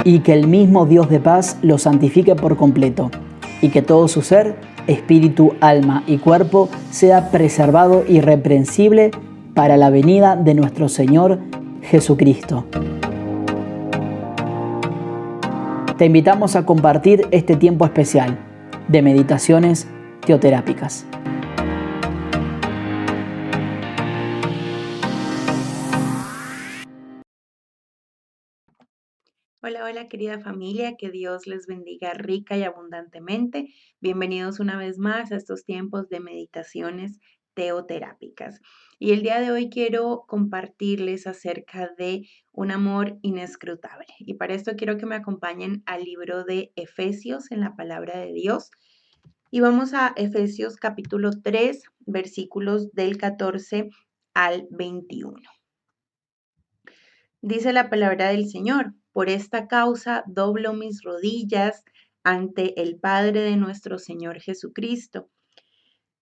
y que el mismo Dios de paz los santifique por completo, y que todo su ser, espíritu, alma y cuerpo sea preservado irreprensible para la venida de nuestro Señor Jesucristo. Te invitamos a compartir este tiempo especial de meditaciones teoterápicas. Hola, hola querida familia, que Dios les bendiga rica y abundantemente. Bienvenidos una vez más a estos tiempos de meditaciones teoterápicas. Y el día de hoy quiero compartirles acerca de un amor inescrutable. Y para esto quiero que me acompañen al libro de Efesios en la palabra de Dios. Y vamos a Efesios capítulo 3, versículos del 14 al 21. Dice la palabra del Señor: por esta causa doblo mis rodillas ante el Padre de nuestro Señor Jesucristo,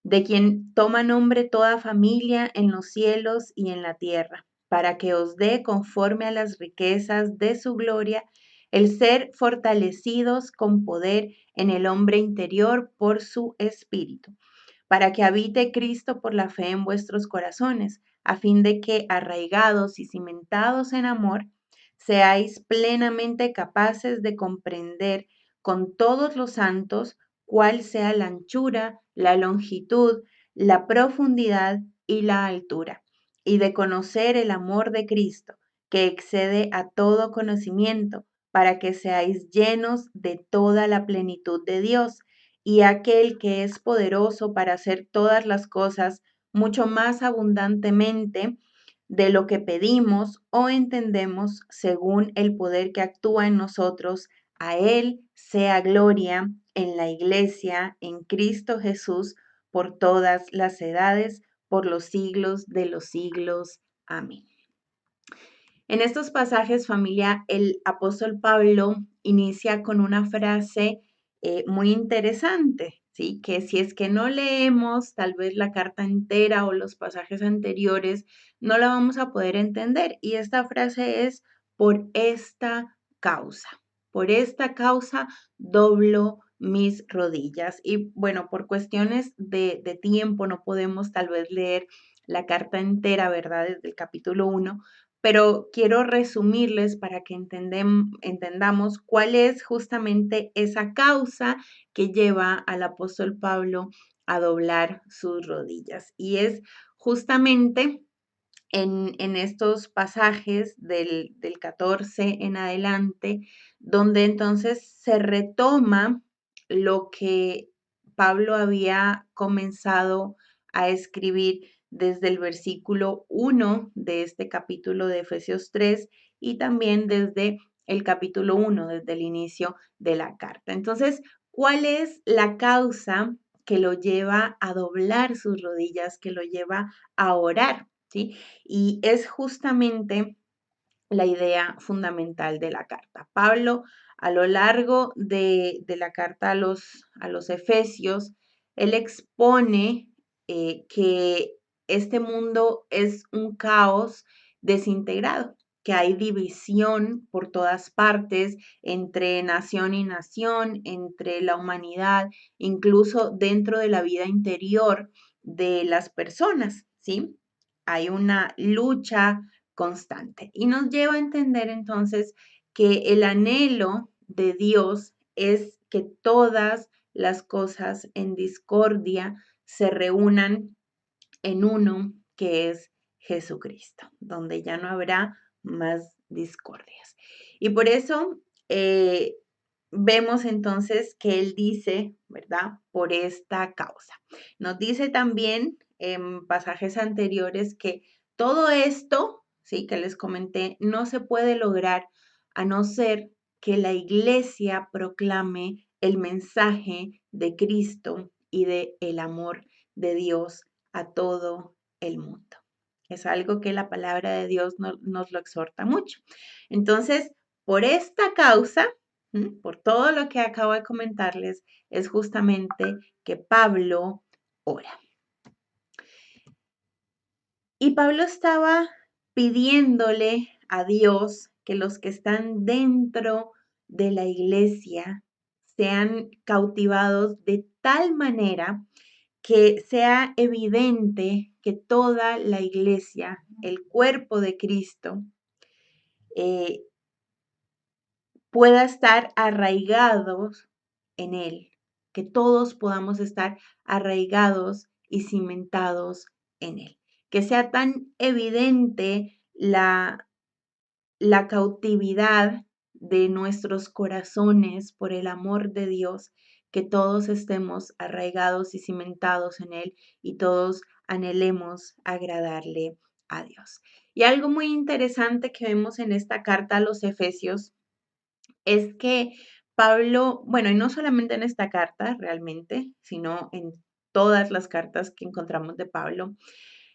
de quien toma nombre toda familia en los cielos y en la tierra, para que os dé conforme a las riquezas de su gloria el ser fortalecidos con poder en el hombre interior por su Espíritu, para que habite Cristo por la fe en vuestros corazones, a fin de que, arraigados y cimentados en amor, seáis plenamente capaces de comprender con todos los santos cuál sea la anchura, la longitud, la profundidad y la altura, y de conocer el amor de Cristo, que excede a todo conocimiento, para que seáis llenos de toda la plenitud de Dios. Y aquel que es poderoso para hacer todas las cosas mucho más abundantemente de lo que pedimos o entendemos, según el poder que actúa en nosotros, a Él sea gloria en la Iglesia, en Cristo Jesús, por todas las edades, por los siglos de los siglos. Amén. En estos pasajes, familia, el apóstol Pablo inicia con una frase muy interesante, ¿sí? Que si es que no leemos tal vez la carta entera o los pasajes anteriores, no la vamos a poder entender. Y esta frase es: por esta causa doblo mis rodillas. Y bueno, por cuestiones de tiempo no podemos tal vez leer la carta entera, ¿verdad? Desde el capítulo 1, pero quiero resumirles para que entendamos cuál es justamente esa causa que lleva al apóstol Pablo a doblar sus rodillas. Y es justamente en estos pasajes del 14 en adelante, donde entonces se retoma lo que Pablo había comenzado a escribir desde el versículo 1 de este capítulo de Efesios 3 y también desde el capítulo 1, desde el inicio de la carta. Entonces, ¿cuál es la causa que lo lleva a doblar sus rodillas, que lo lleva a orar? ¿Sí? Y es justamente la idea fundamental de la carta. Pablo, a lo largo de la carta a los Efesios, él expone que este mundo es un caos desintegrado, que hay división por todas partes entre nación y nación, entre la humanidad, incluso dentro de la vida interior de las personas, ¿sí? Hay una lucha constante. Y nos lleva a entender entonces que el anhelo de Dios es que todas las cosas en discordia se reúnan en uno, que es Jesucristo, donde ya no habrá más discordias. Y por eso vemos entonces que Él dice, ¿verdad? Por esta causa. Nos dice también en pasajes anteriores que todo esto, sí, que les comenté, no se puede lograr a no ser que la iglesia proclame el mensaje de Cristo y de el amor de Dios a todo el mundo. Es algo que la palabra de Dios nos lo exhorta mucho. Entonces, por esta causa, por todo lo que acabo de comentarles, es justamente que Pablo ora. Y Pablo estaba pidiéndole a Dios que los que están dentro de la iglesia sean cautivados de tal manera que sea evidente que toda la iglesia, el cuerpo de Cristo, eh, pueda estar arraigados en Él, que todos podamos estar arraigados y cimentados en Él. Que sea tan evidente la cautividad de nuestros corazones por el amor de Dios, que todos estemos arraigados y cimentados en Él y todos anhelemos agradarle a Dios. Y algo muy interesante que vemos en esta carta a los Efesios es que Pablo, bueno, y no solamente en esta carta realmente, sino en todas las cartas que encontramos de Pablo,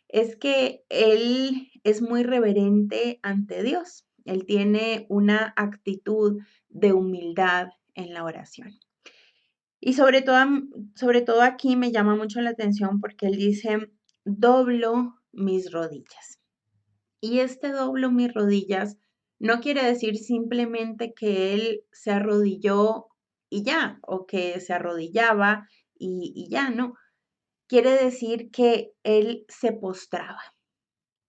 es que él es muy reverente ante Dios. Él tiene una actitud de humildad en la oración. Y sobre todo aquí me llama mucho la atención porque él dice, doblo mis rodillas. Y este doblo mis rodillas no quiere decir simplemente que él se arrodilló y ya, o que se arrodillaba y ya, no. Quiere decir que él se postraba.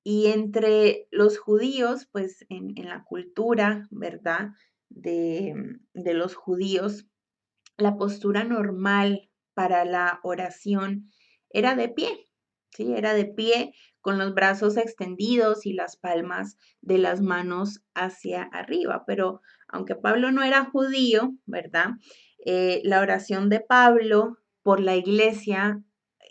Y entre los judíos, pues en la cultura, ¿verdad? De los judíos, la postura normal para la oración era de pie, ¿sí? Era de pie con los brazos extendidos y las palmas de las manos hacia arriba. Pero aunque Pablo no era judío, ¿verdad? La oración de Pablo por la iglesia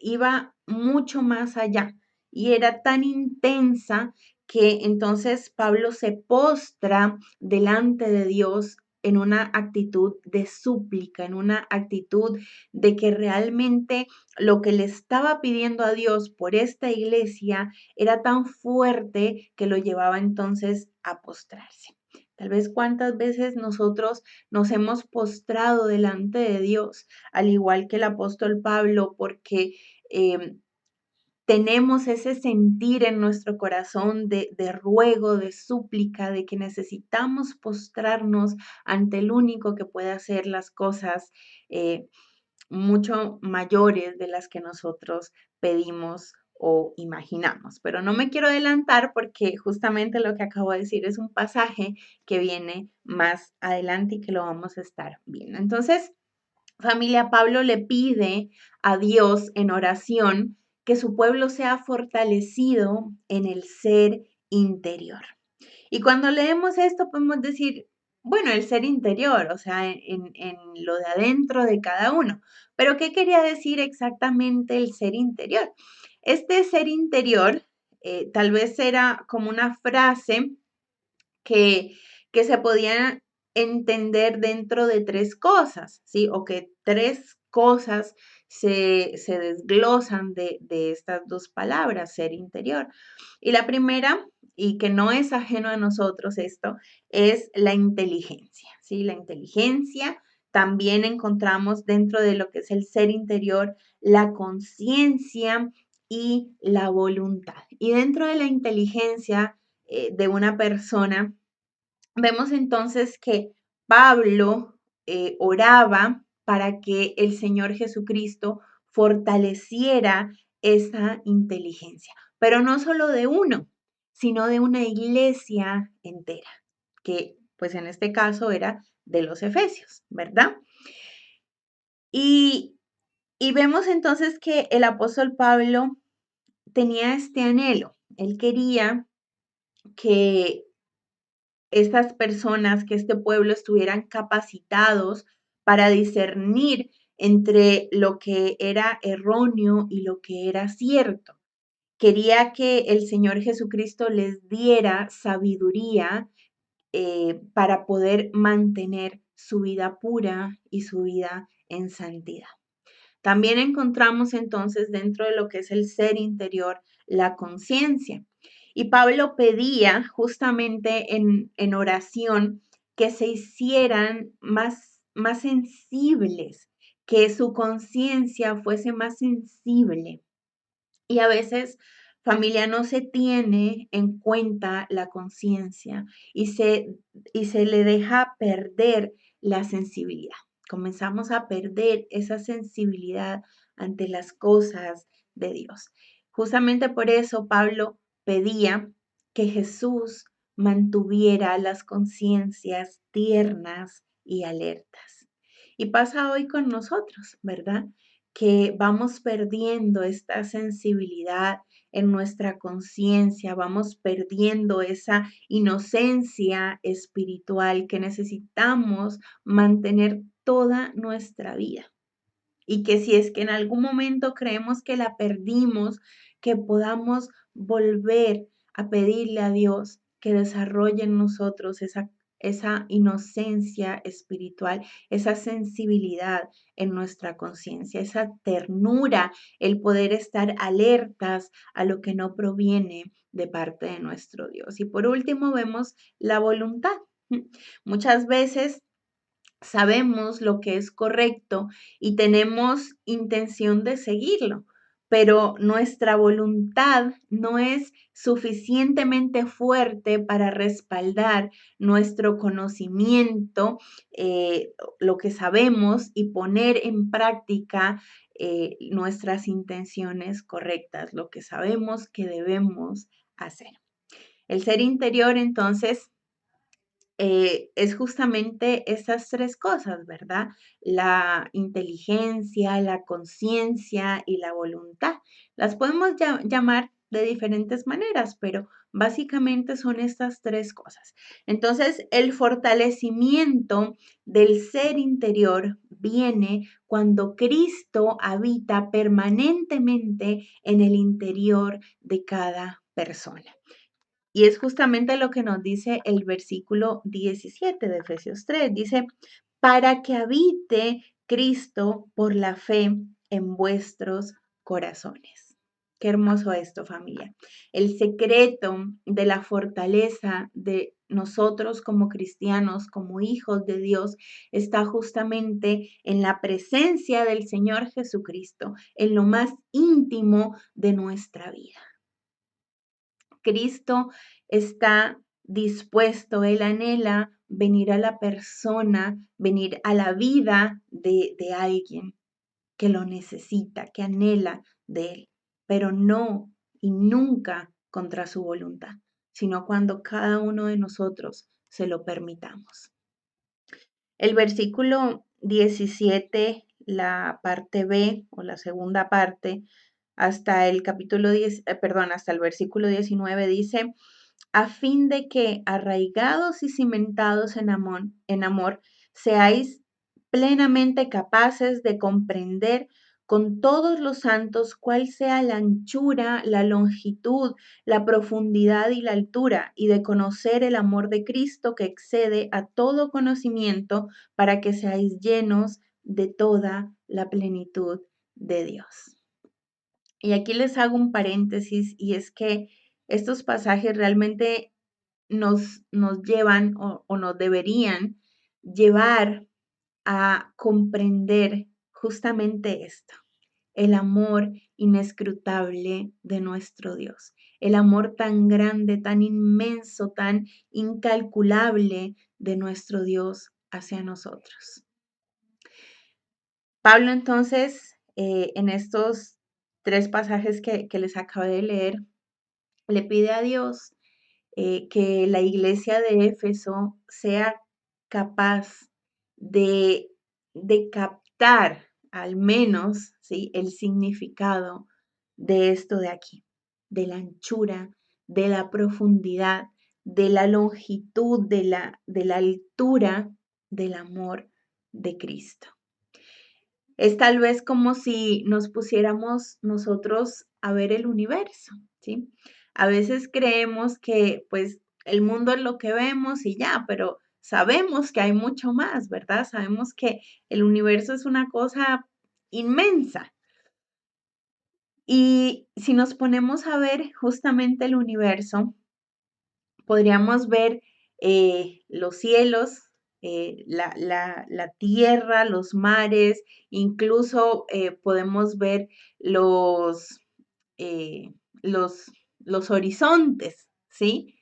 iba mucho más allá y era tan intensa que entonces Pablo se postra delante de Dios en una actitud de súplica, en una actitud de que realmente lo que le estaba pidiendo a Dios por esta iglesia era tan fuerte que lo llevaba entonces a postrarse. Tal vez cuántas veces nosotros nos hemos postrado delante de Dios, al igual que el apóstol Pablo, porque tenemos ese sentir en nuestro corazón de ruego, de súplica, de que necesitamos postrarnos ante el único que puede hacer las cosas eh, mucho mayores de las que nosotros pedimos o imaginamos. Pero no me quiero adelantar porque justamente lo que acabo de decir es un pasaje que viene más adelante y que lo vamos a estar viendo. Entonces, familia, Pablo le pide a Dios en oración que su pueblo sea fortalecido en el ser interior. Y cuando leemos esto podemos decir, bueno, el ser interior, o sea, en lo de adentro de cada uno. Pero ¿qué quería decir exactamente el ser interior? Este ser interior tal vez era como una frase que, que se podía entender dentro de tres cosas, ¿sí? O que tres cosas se desglosan de estas dos palabras, ser interior. Y la primera, y que no es ajeno a nosotros esto, es la inteligencia, ¿sí? La inteligencia. También encontramos dentro de lo que es el ser interior la conciencia y la voluntad. Y dentro de la inteligencia de una persona, vemos entonces que Pablo oraba para que el Señor Jesucristo fortaleciera esa inteligencia, pero no solo de uno, sino de una iglesia entera, que pues en este caso era de los Efesios, ¿verdad? Y, y vemos entonces que el apóstol Pablo tenía este anhelo, él quería que estas personas, que este pueblo estuvieran capacitados para discernir entre lo que era erróneo y lo que era cierto. Quería que el Señor Jesucristo les diera sabiduría para poder mantener su vida pura y su vida en santidad. También encontramos entonces dentro de lo que es el ser interior la conciencia. Y Pablo pedía justamente en oración que se hicieran más sensibles, que su conciencia fuese más sensible. Y a veces Familia, no se tiene en cuenta la conciencia y se le deja perder la sensibilidad. Comenzamos a perder esa sensibilidad ante las cosas de Dios. Justamente por eso Pablo pedía que Jesús mantuviera las conciencias tiernas y alertas. Y pasa hoy con nosotros, ¿verdad? Que vamos perdiendo esta sensibilidad en nuestra conciencia, vamos perdiendo esa inocencia espiritual que necesitamos mantener toda nuestra vida. Y que si es que en algún momento creemos que la perdimos, que podamos volver a pedirle a Dios que desarrolle en nosotros esa inocencia espiritual, esa sensibilidad en nuestra conciencia, esa ternura, el poder estar alertas a lo que no proviene de parte de nuestro Dios. Y por último vemos la voluntad. Muchas veces sabemos lo que es correcto y tenemos intención de seguirlo, pero nuestra voluntad no es suficientemente fuerte para respaldar nuestro conocimiento, lo que sabemos y poner en práctica nuestras intenciones correctas, lo que sabemos que debemos hacer. El ser interior, entonces, es justamente esas tres cosas, ¿verdad? La inteligencia, la conciencia y la voluntad. Las podemos llamar de diferentes maneras, pero básicamente son estas tres cosas. Entonces, el fortalecimiento del ser interior viene cuando Cristo habita permanentemente en el interior de cada persona. Y es justamente lo que nos dice el versículo 17 de Efesios 3. Dice, para que habite Cristo por la fe en vuestros corazones. Qué hermoso esto, familia. El secreto de la fortaleza de nosotros como cristianos, como hijos de Dios, está justamente en la presencia del Señor Jesucristo, en lo más íntimo de nuestra vida. Cristo está dispuesto, Él anhela venir a la persona, venir a la vida de alguien que lo necesita, que anhela de Él, pero no y nunca contra su voluntad, sino cuando cada uno de nosotros se lo permitamos. El versículo 17, la parte B o la segunda parte, hasta el capítulo 10, hasta el versículo 19 dice, a fin de que arraigados y cimentados en amor, seáis plenamente capaces de comprender con todos los santos cuál sea la anchura, la longitud, la profundidad y la altura, y de conocer el amor de Cristo que excede a todo conocimiento, para que seáis llenos de toda la plenitud de Dios. Y aquí les hago un paréntesis y es que estos pasajes realmente nos llevan o nos deberían llevar a comprender justamente esto, el amor inescrutable de nuestro Dios, el amor tan grande, tan inmenso, tan incalculable de nuestro Dios hacia nosotros. Pablo entonces, en estos tres pasajes que les acabé de leer, le pide a Dios que la iglesia de Éfeso sea capaz de, de captar al menos, ¿sí?, el significado de esto de aquí, de la anchura, de la profundidad, de la longitud, de la altura del amor de Cristo. Es tal vez como si nos pusiéramos nosotros a ver el universo, ¿sí? A veces creemos que pues el mundo es lo que vemos y ya, pero sabemos que hay mucho más, ¿verdad? Sabemos que el universo es una cosa inmensa. Y si nos ponemos a ver justamente el universo, podríamos ver los cielos, la tierra, los mares, incluso podemos ver los, eh, los horizontes, ¿sí?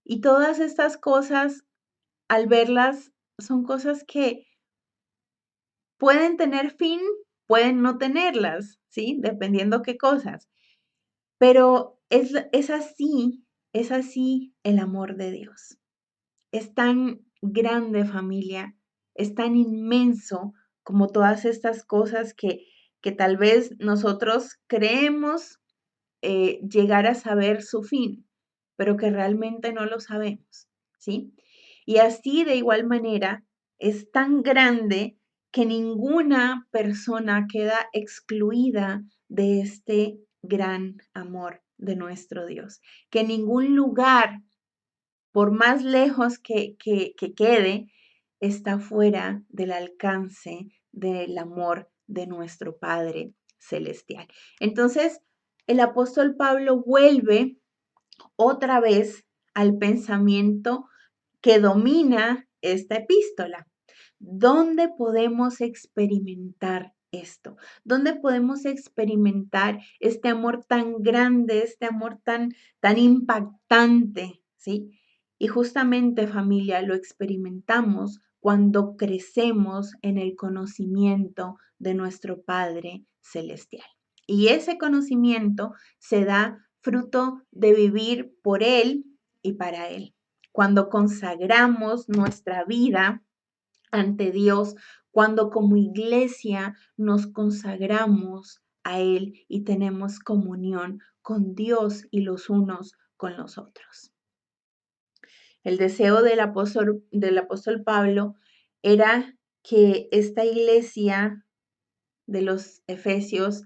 Y todas estas cosas, al verlas, son cosas que pueden tener fin, pueden no tenerlas, ¿sí? Dependiendo qué cosas. Pero es así el amor de Dios. Es tan grande, familia, es tan inmenso como todas estas cosas que tal vez nosotros creemos llegar a saber su fin, pero que realmente no lo sabemos, ¿sí? Y así de igual manera es tan grande que ninguna persona queda excluida de este gran amor de nuestro Dios, que ningún lugar, por más lejos que quede, está fuera del alcance del amor de nuestro Padre Celestial. Entonces, el apóstol Pablo vuelve otra vez al pensamiento que domina esta epístola. ¿Dónde podemos experimentar esto? ¿Dónde podemos experimentar este amor tan grande, este amor tan impactante? ¿Sí? Y justamente, familia, lo experimentamos cuando crecemos en el conocimiento de nuestro Padre Celestial. Y ese conocimiento se da fruto de vivir por Él y para Él. Cuando consagramos nuestra vida ante Dios, cuando como iglesia nos consagramos a Él y tenemos comunión con Dios y los unos con los otros. El deseo del apóstol Pablo era que esta iglesia de los Efesios,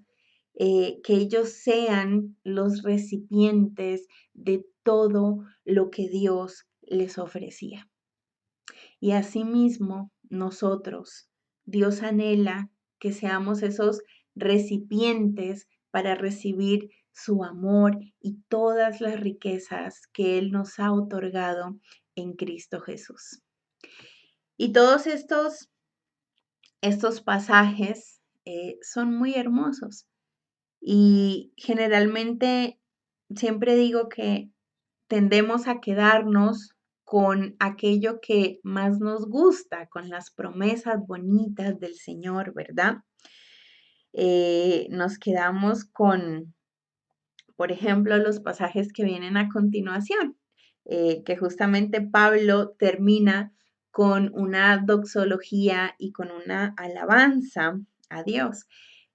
que ellos sean los recipientes de todo lo que Dios les ofrecía. Y asimismo, nosotros, Dios anhela que seamos esos recipientes para recibir su amor y todas las riquezas que Él nos ha otorgado en Cristo Jesús. Y todos estos pasajes son muy hermosos y generalmente siempre digo que tendemos a quedarnos con aquello que más nos gusta, con las promesas bonitas del Señor, ¿verdad? Nos quedamos con, por ejemplo, los pasajes que vienen a continuación, que justamente Pablo termina con una doxología y con una alabanza a Dios.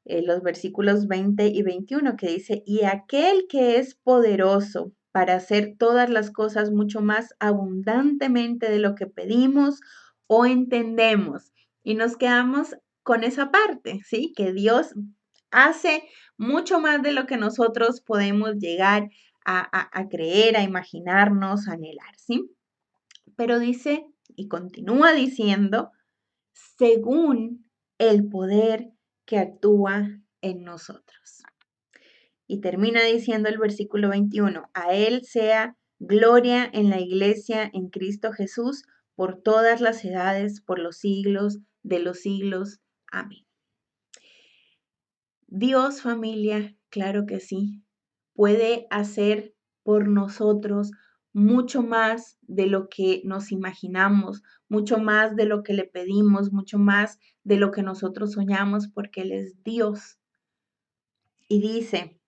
Los versículos 20 y 21 que dice, y aquel que es poderoso para hacer todas las cosas mucho más abundantemente de lo que pedimos o entendemos. Y nos quedamos con esa parte, ¿sí? Que Dios hace mucho más de lo que nosotros podemos llegar a creer, a imaginarnos, a anhelar, ¿sí? Pero dice, y continúa diciendo, según el poder que actúa en nosotros. Y termina diciendo el versículo 21, a Él sea gloria en la iglesia en Cristo Jesús por todas las edades, por los siglos de los siglos. Amén. Dios, familia, claro que sí, puede hacer por nosotros mucho más de lo que nos imaginamos, mucho más de lo que le pedimos, mucho más de lo que nosotros soñamos, porque Él es Dios. Y dice,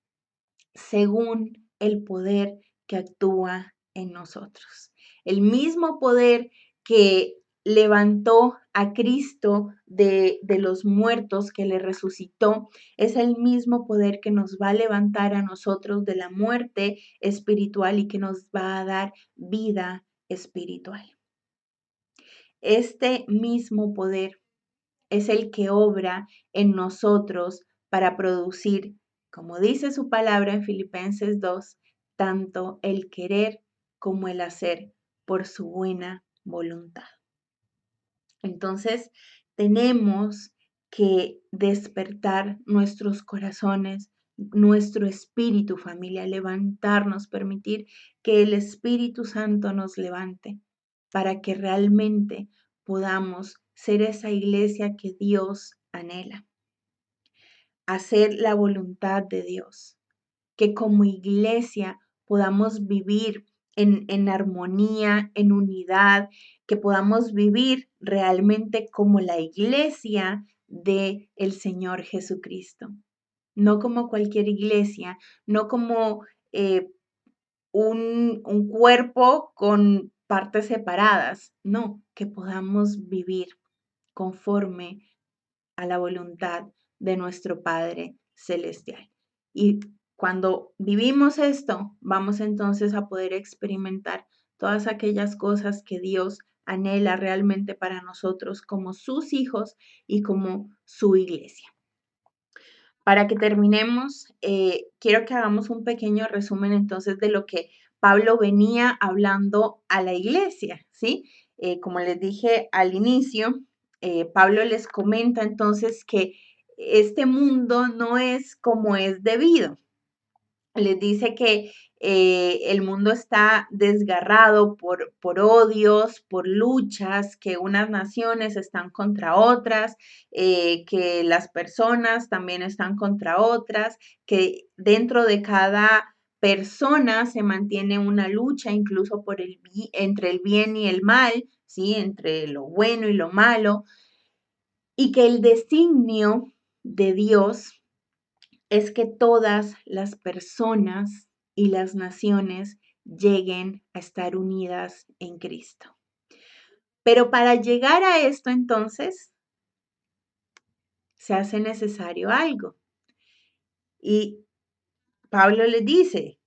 según el poder que actúa en nosotros. El mismo poder que levantó a Cristo de los muertos, que le resucitó, es el mismo poder que nos va a levantar a nosotros de la muerte espiritual y que nos va a dar vida espiritual. Este mismo poder es el que obra en nosotros para producir, como dice su palabra en Filipenses 2, tanto el querer como el hacer por su buena voluntad. Entonces, tenemos que despertar nuestros corazones, nuestro espíritu, familia, levantarnos, permitir que el Espíritu Santo nos levante para que realmente podamos ser esa iglesia que Dios anhela, hacer la voluntad de Dios. que como iglesia podamos vivir en armonía, en unidad, que podamos vivir realmente como la iglesia de el Señor Jesucristo. No como cualquier iglesia, no como un cuerpo con partes separadas, no, que podamos vivir conforme a la voluntad de nuestro Padre Celestial. Y cuando vivimos esto, vamos entonces a poder experimentar todas aquellas cosas que Dios anhela realmente para nosotros como sus hijos y como su iglesia. Para que terminemos, quiero que hagamos un pequeño resumen entonces de lo que Pablo venía hablando a la iglesia, ¿sí? Como les dije al inicio, Pablo les comenta entonces que este mundo no es como es debido. Les dice que el mundo está desgarrado por odios, por luchas, que unas naciones están contra otras, que las personas también están contra otras, que dentro de cada persona se mantiene una lucha incluso entre el bien y el mal, ¿sí? Entre lo bueno y lo malo, y que el designio de Dios es que todas las personas y las naciones lleguen a estar unidas en Cristo. Pero para llegar a esto entonces se hace necesario algo. Y Pablo le dice,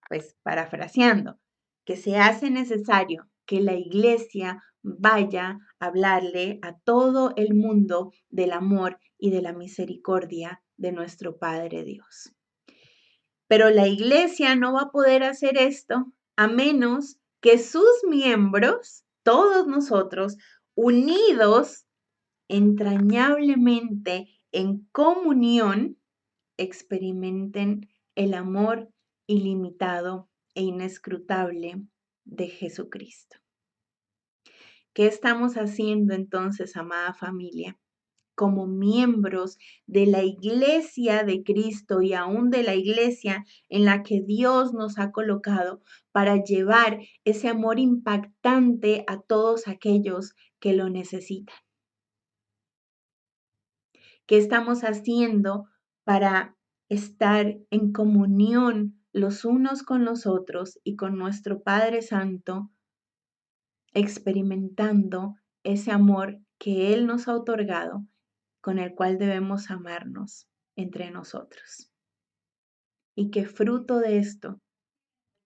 pues parafraseando, que se hace necesario que la iglesia vaya a hablarle a todo el mundo del amor y de la misericordia de nuestro Padre Dios. Pero la iglesia no va a poder hacer esto a menos que sus miembros, todos nosotros, unidos entrañablemente en comunión, experimenten el amor ilimitado e inescrutable de Jesucristo. ¿Qué estamos haciendo entonces, amada familia? Como miembros de la iglesia de Cristo y aún de la iglesia en la que Dios nos ha colocado para llevar ese amor impactante a todos aquellos que lo necesitan. ¿Qué estamos haciendo para estar en comunión los unos con los otros y con nuestro Padre Santo, experimentando ese amor que Él nos ha otorgado, con el cual debemos amarnos entre nosotros? Y que fruto de esto,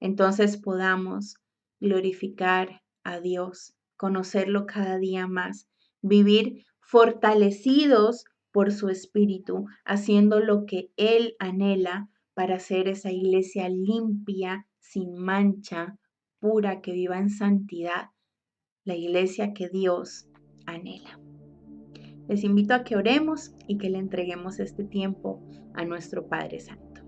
entonces podamos glorificar a Dios, conocerlo cada día más, vivir fortalecidos por su Espíritu, haciendo lo que Él anhela para hacer esa iglesia limpia, sin mancha, pura, que viva en santidad, la iglesia que Dios anhela. Les invito a que oremos y que le entreguemos este tiempo a nuestro Padre Santo.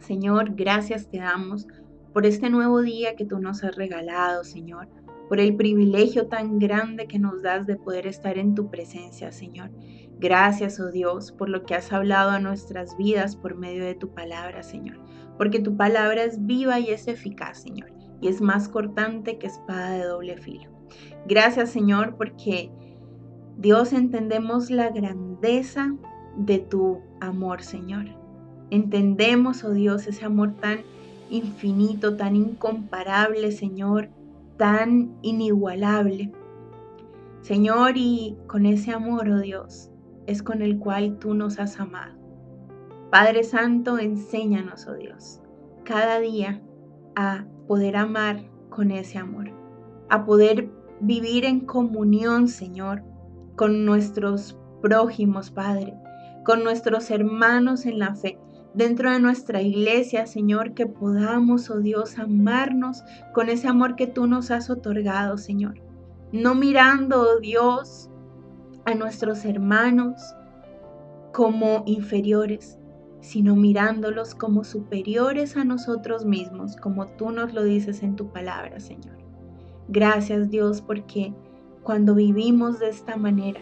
Señor, gracias te damos por este nuevo día que tú nos has regalado, Señor, por el privilegio tan grande que nos das de poder estar en tu presencia, Señor. Gracias, oh Dios, por lo que has hablado a nuestras vidas por medio de tu palabra, Señor, porque tu palabra es viva y es eficaz, Señor, y es más cortante que espada de doble filo. Gracias, Señor, porque Dios, entendemos la grandeza de tu amor, Señor. Entendemos, oh Dios, ese amor tan infinito, tan incomparable, Señor, tan inigualable. Señor, y con ese amor, oh Dios, es con el cual tú nos has amado. Padre Santo, enséñanos, oh Dios, cada día a poder amar con ese amor, a poder vivir en comunión, Señor, con nuestros prójimos, Padre, con nuestros hermanos en la fe, dentro de nuestra iglesia, Señor, que podamos, oh Dios, amarnos con ese amor que tú nos has otorgado, Señor. No mirando, oh Dios, a nuestros hermanos como inferiores, sino mirándolos como superiores a nosotros mismos, como tú nos lo dices en tu palabra, Señor. Gracias, Dios, porque cuando vivimos de esta manera,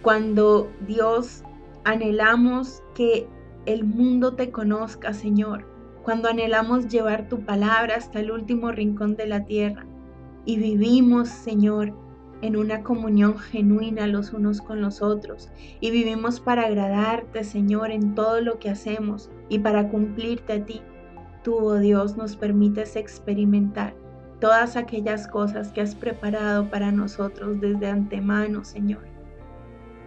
cuando, Dios, anhelamos que el mundo te conozca, Señor, cuando anhelamos llevar tu palabra hasta el último rincón de la tierra y vivimos, Señor, en una comunión genuina los unos con los otros y vivimos para agradarte, Señor, en todo lo que hacemos y para cumplirte a ti. Tú, oh Dios, nos permites experimentar todas aquellas cosas que has preparado para nosotros desde antemano, Señor.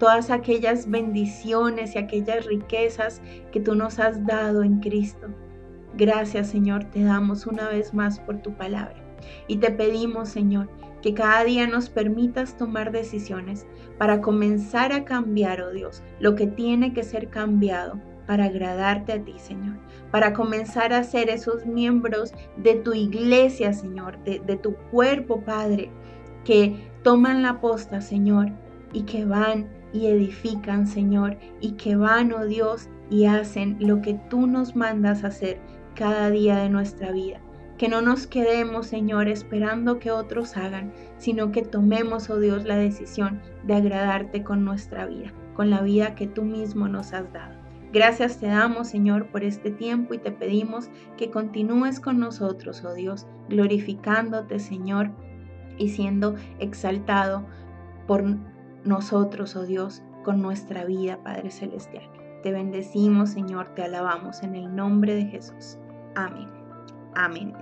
Todas aquellas bendiciones y aquellas riquezas que tú nos has dado en Cristo. Gracias, Señor, te damos una vez más por tu palabra. Y te pedimos, Señor, que cada día nos permitas tomar decisiones para comenzar a cambiar, oh Dios, lo que tiene que ser cambiado para agradarte a ti, Señor. Para comenzar a ser esos miembros de tu iglesia, Señor, de tu cuerpo, Padre, que toman la posta, Señor, y que van y edifican, Señor, y que van, oh Dios, y hacen lo que tú nos mandas hacer cada día de nuestra vida. Que no nos quedemos, Señor, esperando que otros hagan, sino que tomemos, oh Dios, la decisión de agradarte con nuestra vida, con la vida que tú mismo nos has dado. Gracias te damos, Señor, por este tiempo y te pedimos que continúes con nosotros, oh Dios, glorificándote, Señor, y siendo exaltado por nosotros, oh Dios, con nuestra vida, Padre Celestial. Te bendecimos, Señor, te alabamos en el nombre de Jesús. Amén. Amén.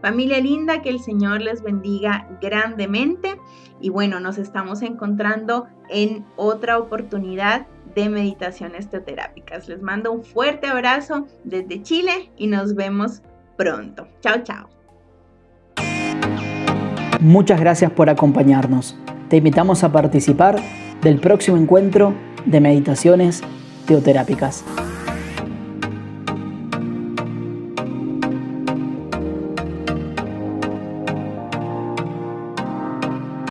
Familia linda, que el Señor les bendiga grandemente. Y bueno, nos estamos encontrando en otra oportunidad de meditaciones teoterápicas. Les mando un fuerte abrazo desde Chile y nos vemos pronto. Chao, chao. Muchas gracias por acompañarnos. Te invitamos a participar del próximo encuentro de meditaciones teoterápicas.